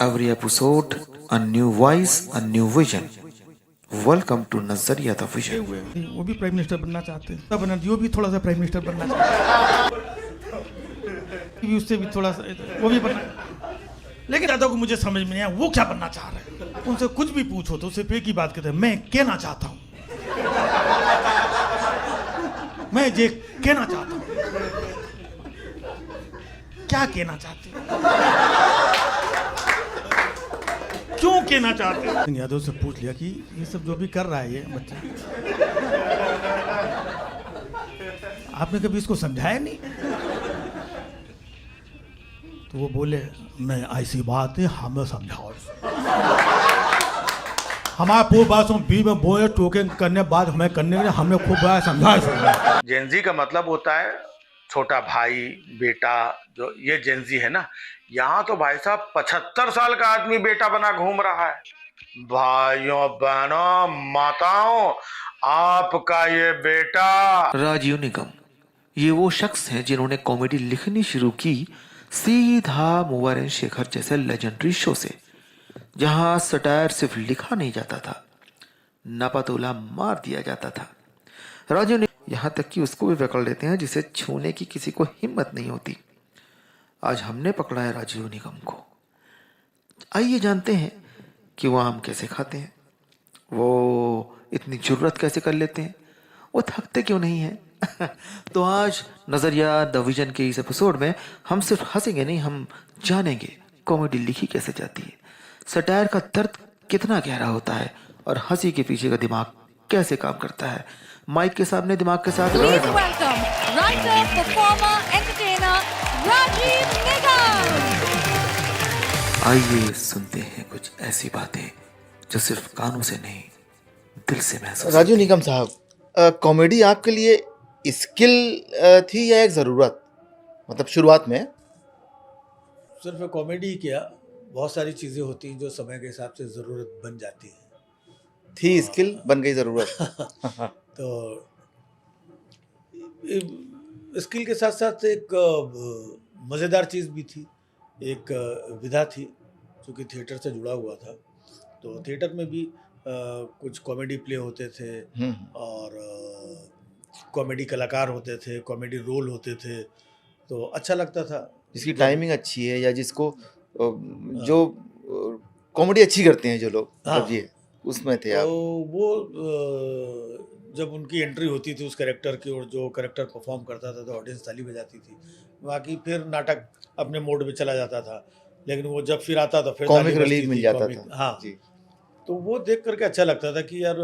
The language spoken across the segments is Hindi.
Every episode, a new voice, a new vision. Welcome to Nazariya the Vision. वो भी प्राइम मिनिस्टर बनना चाहते हैं, तब बनर्जी वो भी थोड़ा सा प्राइम मिनिस्टर बनना चाहते हैं, उससे भी थोड़ा सा वो भी बनना, लेकिन दादा को मुझे समझ में नहीं आया वो क्या बनना चाह रहे हैं। उनसे कुछ भी पूछो तो सिर्फ एक ही बात कहते हैं, मैं कहना चाहता हूँ, मैं ये कहना चाहता हूँ। क्या कहना चाहते हो, क्यों कहना चाहते हो? यादव से पूछ लिया कि ये सब जो भी कर रहा है ये बच्चा, आपने कभी इसको समझाया नहीं? तो वो बोले नहीं ऐसी बात है, हमें समझाओ। हमारे पूरी बातों बी में बोए टोके करने बाद हमें करने के लिए हमने खूब बार समझाया। जेनजी का मतलब होता है छोटा भाई बेटा। जो ये जेनजी है ना, यहाँ तो भाई साहब 75 साल का आदमी बेटा बना घूम रहा है। भाइयों बहनों माताओं, आपका ये बेटा राजीव निगम, ये वो शख्स हैं जिन्होंने कॉमेडी लिखनी शुरू की सीधा मूवर एंड शेखर जैसे लेजेंडरी शो से, जहां सटायर सिर्फ लिखा नहीं जाता था, नापातोला मार दिया जाता था। राजीव निगम यहाँ तक कि उसको भी पकड़ लेते हैं जिसे छूने की किसी को हिम्मत नहीं होती। आज हमने पकड़ा है राजीव निगम को। आइए जानते हैं कि वो आम कैसे खाते हैं, वो इतनी जुर्रत कैसे कर लेते हैं, वो थकते क्यों नहीं हैं। तो आज नजरिया द विजन के इस एपिसोड में हम सिर्फ हंसेंगे नहीं, हम जानेंगे कॉमेडी लिखी कैसे जाती है, सटायर का दर्द कितना गहरा होता है और हंसी के पीछे का दिमाग कैसे काम करता है। माइक के सामने दिमाग के साथ Please welcome writer, performer, entertainer Rajiv Nigam. आइए सुनते हैं कुछ ऐसी बातें जो सिर्फ कानों से नहीं दिल से महसूस। राजीव निगम साहब, कॉमेडी आपके लिए स्किल थी या एक ज़रूरत? मतलब शुरुआत में सिर्फ कॉमेडी क्या, बहुत सारी चीज़ें होती हैं जो समय के हिसाब से ज़रूरत बन जाती हैं। थी स्किल, बन गई ज़रूरत। तो स्किल के साथ साथ एक मज़ेदार चीज़ भी थी, एक विधा थी, क्योंकि थिएटर से जुड़ा हुआ था। तो थिएटर में भी कुछ कॉमेडी प्ले होते थे और कॉमेडी कलाकार होते थे, कॉमेडी रोल होते थे, तो अच्छा लगता था। जिसकी टाइमिंग अच्छी है या जिसको जो कॉमेडी अच्छी करते हैं जो लोग, हाँ। मतलब ये उसमें थे आप। तो वो जब उनकी एंट्री होती थी उस कैरेक्टर की और जो कैरेक्टर परफॉर्म करता था तो ऑडियंस ताली बजाती थी। बाकी फिर नाटक अपने मोड में चला जाता था, लेकिन वो जब फिर आता तो फिर कॉमिक ताली बजती रिलीफ मिल थी, जाता कॉमिक, था। हाँ जी। तो वो देख करके अच्छा लगता था कि यार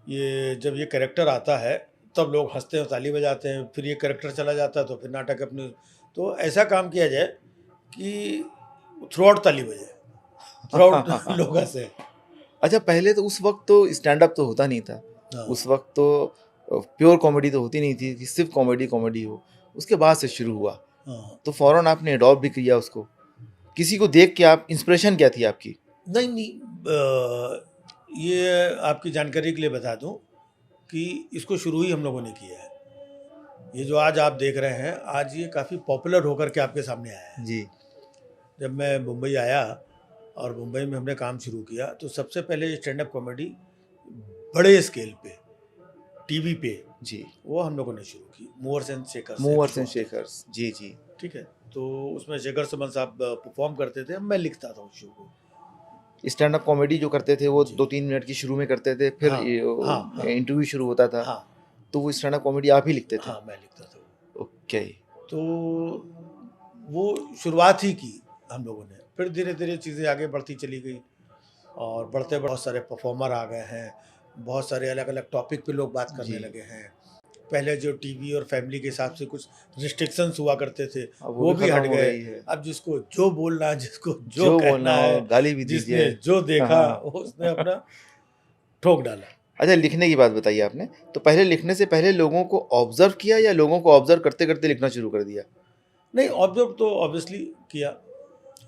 ये जब ये कैरेक्टर आता है तब लोग हंसते हैं, ताली बजाते हैं, फिर ये कैरेक्टर चला जाता है तो फिर नाटक अपने, तो ऐसा काम किया जाए कि थ्रू आउट ताली बजे, थ्रू आउट लोग हंसे। अच्छा, पहले तो उस वक्त तो स्टैंड अप तो होता नहीं था। हाँ। उस वक्त तो प्योर कॉमेडी तो होती नहीं थी कि सिर्फ कॉमेडी हो। उसके बाद से शुरू हुआ, हाँ। तो फौरन आपने अडॉप्ट भी किया उसको। किसी को देख के आप, इंस्पिरेशन क्या थी आपकी? नहीं, ये आपकी जानकारी के लिए बता दूं कि इसको शुरू ही हम लोगों ने किया है। ये जो आज आप देख रहे हैं, आज ये काफ़ी पॉपुलर होकर के आपके सामने आया है। जी। जब मैं मुंबई आया और मुंबई में हमने काम शुरू किया तो सबसे पहले स्टैंड अप कॉमेडी बड़े स्केल पे टीवी पे जी, वो हम लोगों ने शुरू की, movers and shakers. Movers and shakers. जी जी। ठीक है, तो उसमें शेखर सुमन साहब परफॉर्म करते थे, मैं लिखता था उस शो को। स्टैंड अप कॉमेडी जो करते थे वो 2-3 मिनट की शुरू में करते थे, फिर हाँ, हाँ। इंटरव्यू शुरू होता था। हाँ तो वो स्टैंड अप कॉमेडी आप ही लिखते थे? हाँ, मैं लिखता था। ओके। तो वो शुरुआत ही की हम लोगों ने, फिर धीरे धीरे चीज़ें आगे बढ़ती चली गई और बढ़ते बहुत सारे परफॉर्मर आ गए हैं, बहुत सारे अलग अलग टॉपिक पे लोग बात करने जी। लगे हैं। पहले जो टीवी और फैमिली के हिसाब से कुछ रिस्ट्रिक्शंस हुआ करते थे अब वो भी हट खत्म हो गए। गई है। अब जिसको जो बोलना है, जिसको जो जो कहना बोलना हो, है, गाली भी जिसने दीजिए। जो देखा हाँ। उसने अपना ठोक डाला। अच्छा, लिखने की बात बताइए आपने, तो पहले लिखने से पहले लोगों को ऑब्जर्व किया या लोगों को ऑब्जर्व करते करते लिखना शुरू कर दिया? नहीं, ऑब्जर्व तो ऑब्वियसली किया।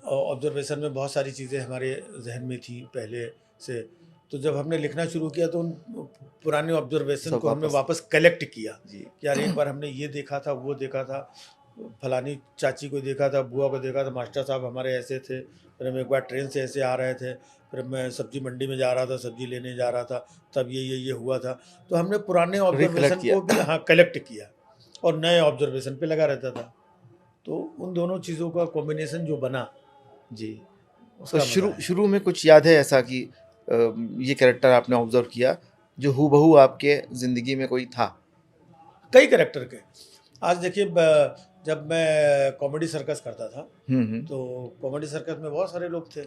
ऑब्जर्वेशन में बहुत सारी चीज़ें हमारे जहन में थी पहले से, तो जब हमने लिखना शुरू किया तो उन पुराने ऑब्जर्वेशन सब को हमने वापस वापस कलेक्ट किया जी। कि यार एक बार हमने ये देखा था, वो देखा था, फलानी चाची को देखा था, बुआ को देखा था, मास्टर साहब हमारे ऐसे थे, फिर हम एक बार ट्रेन से ऐसे आ रहे थे, फिर मैं सब्जी मंडी में जा रहा था, सब्जी लेने जा रहा था, तब ये हुआ था। तो हमने पुराने ऑब्जर्वेशन किया। को भी हाँ कलेक्ट किया और नए ऑब्जर्वेशन पे लगा रहता था। तो उन दोनों चीज़ों का कॉम्बिनेशन जो बना जी। उसका तो मजा है। शुरू में कुछ याद है ऐसा कि ये कैरेक्टर आपने ऑब्जर्व किया जो हूबहू आपके ज़िंदगी में कोई था? कई कैरेक्टर के। आज देखिए जब मैं कॉमेडी सर्कस करता था तो कॉमेडी सर्कस में बहुत सारे लोग थे,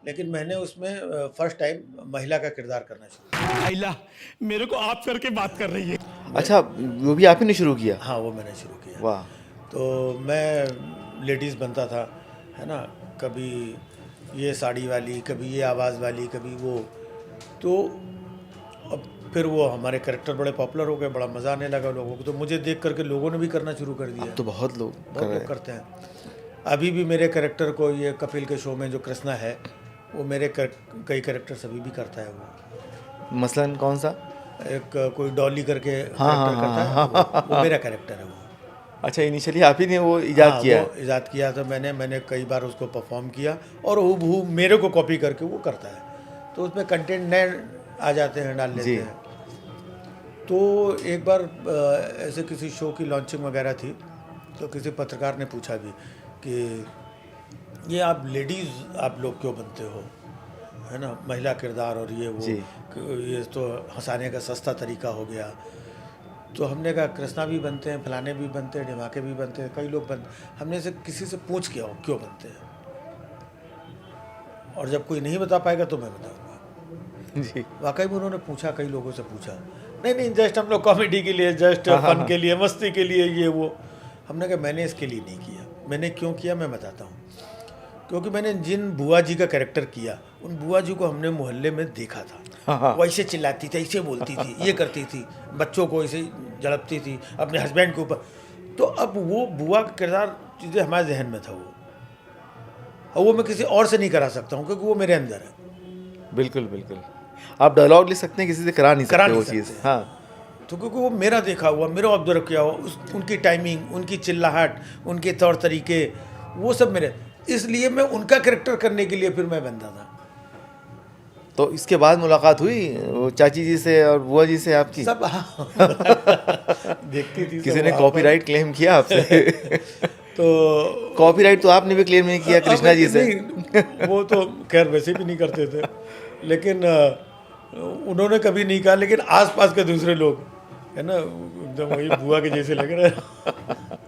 लेकिन मैंने उसमें फर्स्ट टाइम महिला का किरदार करना शुरू किया। आइला मेरे को आप करके बात कर रही है। अच्छा, वो भी आप ही ने शुरू किया? हाँ, वो मैंने शुरू किया। वाह। तो मैं लेडीज़ बनता था, है ना, कभी ये साड़ी वाली, कभी ये आवाज़ वाली, कभी वो। तो अब फिर वो हमारे कैरेक्टर बड़े पॉपुलर हो गए, बड़ा मज़ा आने लगा लोगों को। तो मुझे देख करके लोगों ने भी करना शुरू कर दिया। अब तो बहुत लोग कर बहुत रहे लोग हैं। करते हैं। अभी भी मेरे कैरेक्टर को, ये कपिल के शो में जो कृष्णा है, वो मेरे कई कैरेक्टर्स अभी भी करता है वो। मसलन कौन सा? एक कोई डॉली करके हाँ, कैरेक्टर करता है, वो मेरा कैरेक्टर है वो। अच्छा, इनिशियली आप ही ने वो इजाद हाँ, किया वो इजाद किया था मैंने कई बार उसको परफॉर्म किया और हूबहू मेरे को कॉपी करके वो करता है। तो उसमें कंटेंट नए आ जाते हैं, डाल लेते जी। हैं। तो एक बार ऐसे किसी शो की लॉन्चिंग वगैरह थी, तो किसी पत्रकार ने पूछा भी कि ये आप लेडीज़ आप लोग क्यों बनते हो, है ना, महिला किरदार और ये वो, जी। ये तो हंसाने का सस्ता तरीका हो गया। तो हमने कहा कृष्णा भी बनते हैं, फलाने भी बनते हैं, ढिमाके भी बनते हैं, कई लोग बनते। हमने से किसी से पूछ किया हो क्यों बनते हैं, और जब कोई नहीं बता पाएगा तो मैं बताऊंगा। जी। वाकई में उन्होंने पूछा, कई लोगों से पूछा, नहीं जस्ट हम लोग कॉमेडी के लिए, जस्ट फन के लिए, मस्ती के लिए, ये वो। हमने कहा मैंने इसके लिए नहीं किया। मैंने क्यों किया मैं बताता हूँ। क्योंकि मैंने जिन बुआ जी का कैरेक्टर किया, उन बुआ जी को हमने मोहल्ले में देखा था। वो ऐसे चिल्लाती थी, ऐसे बोलती थी, ये करती थी, बच्चों को ऐसे झड़पती थी, अपने हस्बैंड के ऊपर। तो अब वो बुआ का किरदार चीज़ें हमारे जहन में था वो, और वो मैं किसी और से नहीं करा सकता हूँ क्योंकि वो मेरे अंदर है। बिल्कुल बिल्कुल। आप डायलॉग लिख सकते हैं, किसी से करा नहीं सकते वो चीज़। सकते। हाँ। तो क्योंकि वो मेरा देखा हुआ, मेरा ऑब्जर्व किया हुआ, उनकी टाइमिंग, उनकी चिल्लाहट, उनके तौर तरीके, वो सब मेरे, इसलिए मैं उनका कैरेक्टर करने के लिए फिर मैं बनता था। तो इसके बाद मुलाकात हुई वो चाची जी से और बुआ जी से आपकी? सब हाँ देखती थी। किसी ने कॉपीराइट क्लेम किया आपसे? तो कॉपीराइट तो आपने भी क्लेम नहीं किया कृष्णा जी से? नहीं, वो तो खैर वैसे भी नहीं करते थे, लेकिन उन्होंने कभी नहीं कहा। लेकिन आसपास के दूसरे लोग, है ना, एकदम वही बुआ के जैसे लग रहे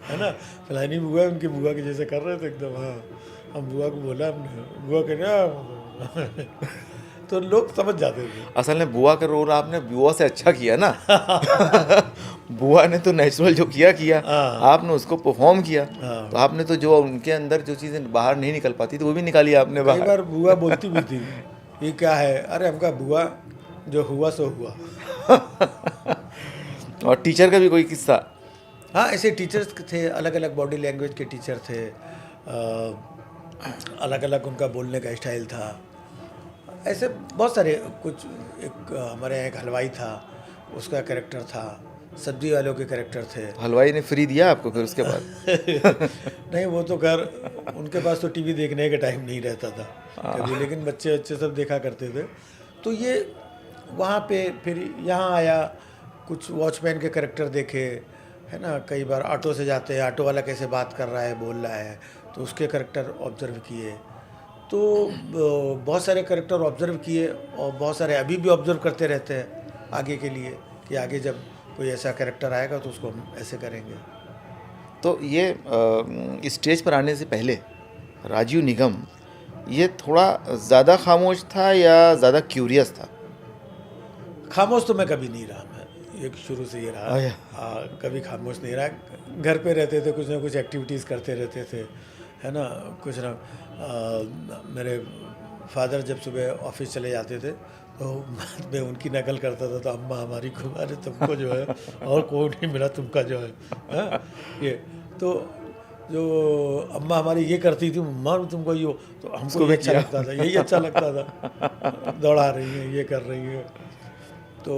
है ना, फलानी बुआ उनकी बुआ के जैसे कर रहे थे एकदम। हाँ, हम बुआ को बोला, हमने बुआ कह तो लोग समझ जाते थे। असल में बुआ का रोल आपने बुआ से अच्छा किया ना। बुआ ने तो नेचुरल जो किया, आपने उसको परफॉर्म किया। तो आपने तो जो उनके अंदर जो चीज़ें बाहर नहीं निकल पाती थी वो भी निकाली आपने कई बाहर। बार बुआ बोलती भी थी, ये क्या है, अरे हमका बुआ जो हुआ सो हुआ। और टीचर का भी कोई किस्सा? हाँ, ऐसे टीचर्स थे, अलग अलग बॉडी लैंग्वेज के टीचर थे, अलग अलग उनका बोलने का स्टाइल था। ऐसे बहुत सारे कुछ। एक हमारे यहाँ एक हलवाई था, उसका कैरेक्टर था, सब्जी वालों के कैरेक्टर थे। हलवाई ने फ्री दिया आपको फिर उसके बाद? नहीं, वो तो खैर उनके पास तो टीवी देखने का टाइम नहीं रहता था कभी, लेकिन बच्चे सब देखा करते थे। तो ये वहाँ पे फिर यहाँ आया, कुछ वॉचमैन के कैरेक्टर देखे, है ना, कई बार ऑटो से जाते हैं, ऑटो वाला कैसे बात कर रहा है, बोल रहा है, तो उसके कैरेक्टर ऑब्जर्व किए। तो बहुत सारे कैरेक्टर ऑब्जर्व किए और बहुत सारे अभी भी ऑब्जर्व करते रहते हैं आगे के लिए, कि आगे जब कोई ऐसा कैरेक्टर आएगा तो उसको हम ऐसे करेंगे। तो ये स्टेज पर आने से पहले राजीव निगम ये थोड़ा ज़्यादा खामोश था या ज़्यादा क्यूरियस था? खामोश तो मैं कभी नहीं रहा, मैं ये शुरू से ये रहा। कभी खामोश नहीं रहा। घर पे रहते थे, कुछ ना कुछ एक्टिविटीज़ करते रहते थे, है ना, कुछ ना। मेरे फादर जब सुबह ऑफिस चले जाते थे तो मैं उनकी नकल करता था। तो अम्मा हमारी को, अरे तुमको जो है और कोई नहीं मिला तुमका जो है, ये तो जो अम्मा हमारी ये करती थी, मम्मा तुमको ये, तो हमको भी अच्छा लगता था, यही अच्छा लगता था, दौड़ा रही है, ये कर रही है। तो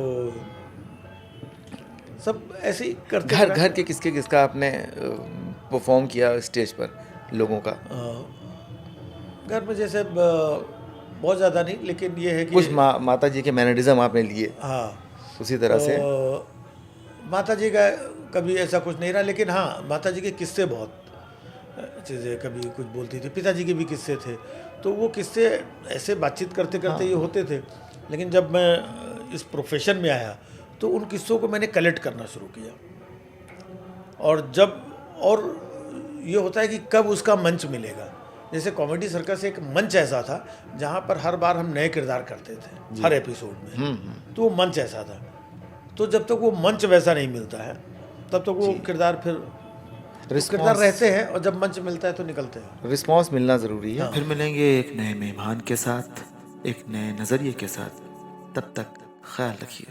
सब ऐसे ही करते घर रहे। घर के किसके किसका आपने परफॉर्म किया स्टेज पर लोगों का? घर में जैसे बहुत ज़्यादा नहीं, लेकिन ये है कि कुछ माता जी के मैनरिज्म आपने लिए हाँ, उसी तरह से? माता जी का कभी ऐसा कुछ नहीं रहा, लेकिन हाँ माता जी के किस्से बहुत चीज़ें कभी कुछ बोलती थी। पिताजी के भी किस्से थे, तो वो किस्से ऐसे बातचीत करते करते ये होते थे। लेकिन जब मैं इस प्रोफेशन में आया तो उन किस्सों को मैंने कलेक्ट करना शुरू किया, और ये होता है कि कब उसका मंच मिलेगा। जैसे कॉमेडी सर्कस एक मंच ऐसा था जहाँ पर हर बार हम नए किरदार करते थे हर एपिसोड में, तो वो मंच ऐसा था। तो जब तक वो मंच वैसा नहीं मिलता है तब तक वो किरदार किरदार रहते हैं, और जब मंच मिलता है तो निकलते हैं। रिस्पॉन्स मिलना ज़रूरी है। फिर मिलेंगे एक नए मेहमान के साथ, एक नए नज़रिए के साथ। तब तक ख्याल रखिए।